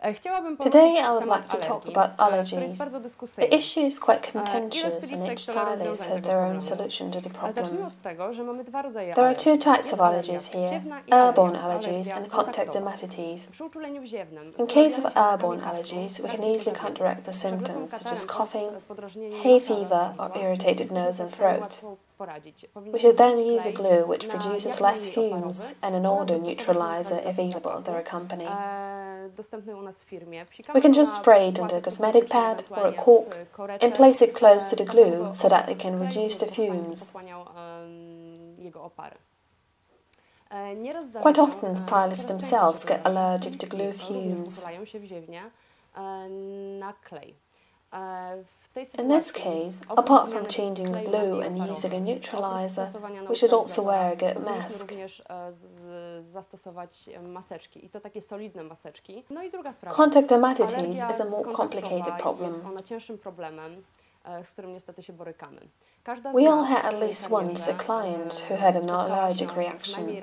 Today I would like to talk about allergies. The issue is quite contentious and each stylist has their own solution to the problem. There are two types of allergies here, airborne allergies and contact dermatitis. In case of airborne allergies, we can easily counteract the symptoms such as coughing, hay fever or irritated nose and throat. We should then use a glue which produces less fumes and an odor neutralizer available at their company. We can just spray it onto a cosmetic pad or a cork and place it close to the glue so that it can reduce the fumes. Quite often stylists themselves get allergic to glue fumes. In this case, apart from changing the glue and using a neutralizer, we should also wear a good mask. Contact dermatitis is a more complicated problem. We all had at least once a client who had an allergic reaction.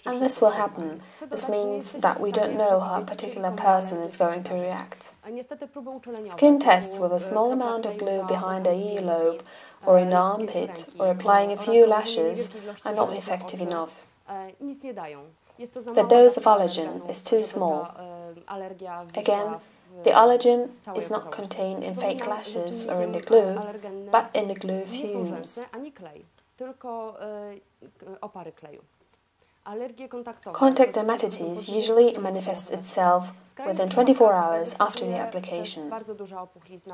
And this will happen. This means that we don't know how a particular person is going to react. Skin tests with a small amount of glue behind the earlobe or in the armpit or applying a few lashes are not effective enough. The dose of allergen is too small. Again, the allergen is not contained in fake lashes or in the glue, but in the glue fumes. Contact dermatitis usually manifests itself within 24 hours after the application.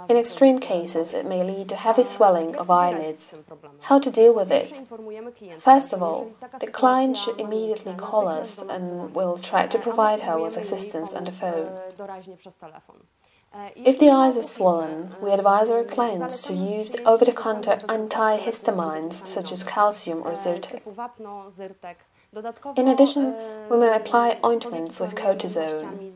In extreme cases, it may lead to heavy swelling of eyelids. How to deal with it? First of all, the client should immediately call us and we'll try to provide her with assistance on the phone. If the eyes are swollen, we advise our clients to use the over-the-counter antihistamines such as calcium or Zyrtec. In addition, we may apply ointments with cortisone.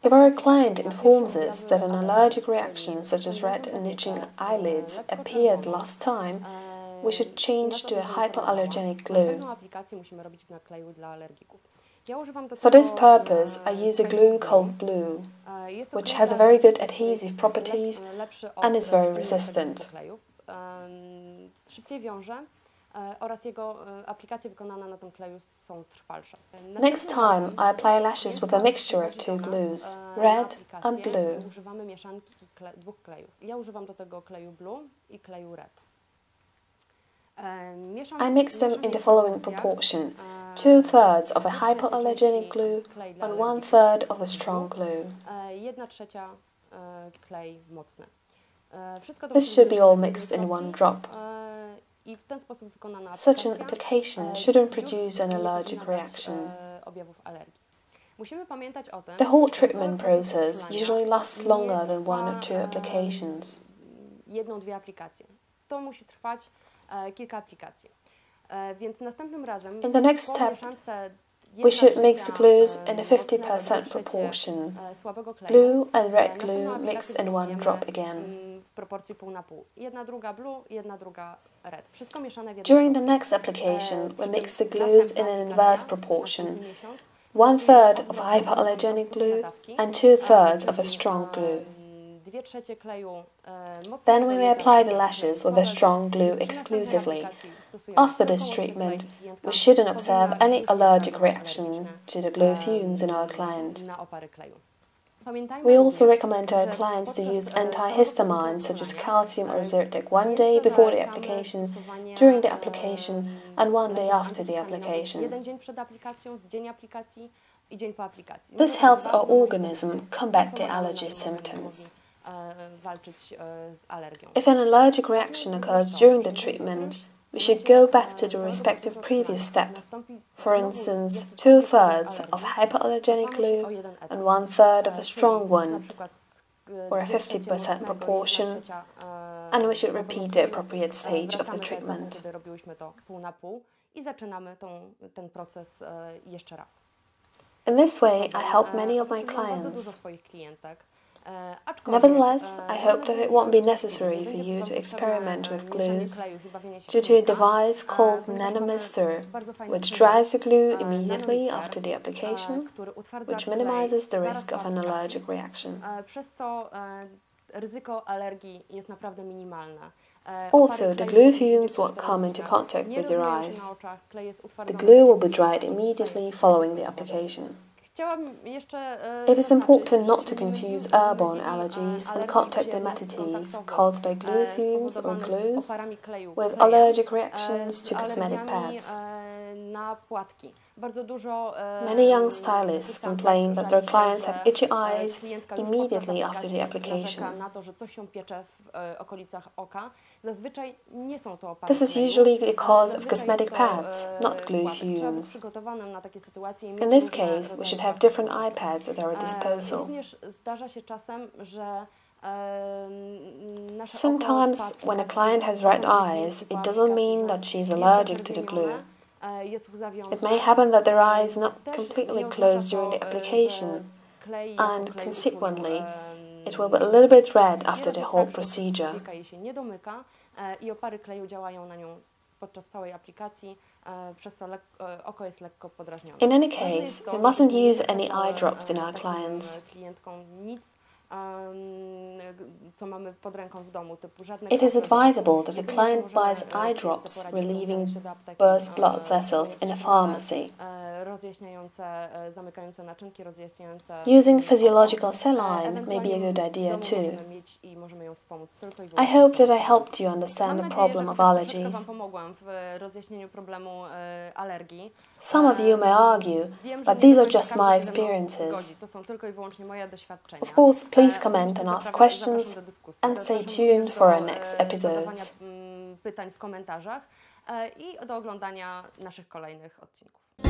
If our client informs us that an allergic reaction such as red and itching eyelids appeared last time, we should change to a hypoallergenic glue. For this purpose, I use a glue called Blue, which has very good adhesive properties and is very resistant. Next time, I apply lashes with a mixture of two glues, red and blue. I mix them in the following proportion: 2/3 of a hypoallergenic glue and 1/3 of a strong glue. This should be all mixed in one drop. Such an application shouldn't produce an allergic reaction. The whole treatment process usually lasts longer than 1 or 2 applications. In the next step, we should mix glues in a 50% proportion. Blue and red glue mixed in one drop again. During the next application, we mix the glues in an inverse proportion. 1/3 of hypoallergenic glue and 2/3 of a strong glue. Then we may apply the lashes with a strong glue exclusively. After this treatment, we shouldn't observe any allergic reaction to the glue fumes in our client. We also recommend to our clients to use antihistamines such as calcium or Zyrtec 1 day before the application, during the application, and 1 day after the application. This helps our organism combat the allergy symptoms. If an allergic reaction occurs during the treatment, we should go back to the respective previous step. For instance, 2/3 of hypoallergenic glue and 1/3 of a strong one, or a 50% proportion, and we should repeat the appropriate stage of the treatment. In this way, I help many of my clients. Nevertheless, I hope that it won't be necessary for you to experiment with glues due to a device called nanomixer, which dries the glue immediately after the application, which minimizes the risk of an allergic reaction. Also, the glue fumes won't come into contact with your eyes. The glue will be dried immediately following the application. It is important not to confuse airborne allergies and contact dermatitis caused by glue fumes or glues with allergic reactions to cosmetic pads. Many young stylists complain that their clients have itchy eyes immediately after the application. This is usually the cause of cosmetic pads, not glue fumes. In this case, we should have different eye pads at our disposal. Sometimes, when a client has red eyes, it doesn't mean that she is allergic to the glue. It may happen that their eye is not completely closed during the application, and consequently, it will be a little bit red after the whole procedure. In any case, we mustn't use any eye drops in our clients. It is advisable that a client buys eye drops relieving burst blood vessels in a pharmacy. Using physiological saline may be a good idea too. I hope that I helped you understand the problem of allergies. Some of you may argue, but these are just my experiences. Of course, please comment and ask questions, and stay tuned for our next episodes. Pytań w komentarzach i do oglądania naszych kolejnych odcinków.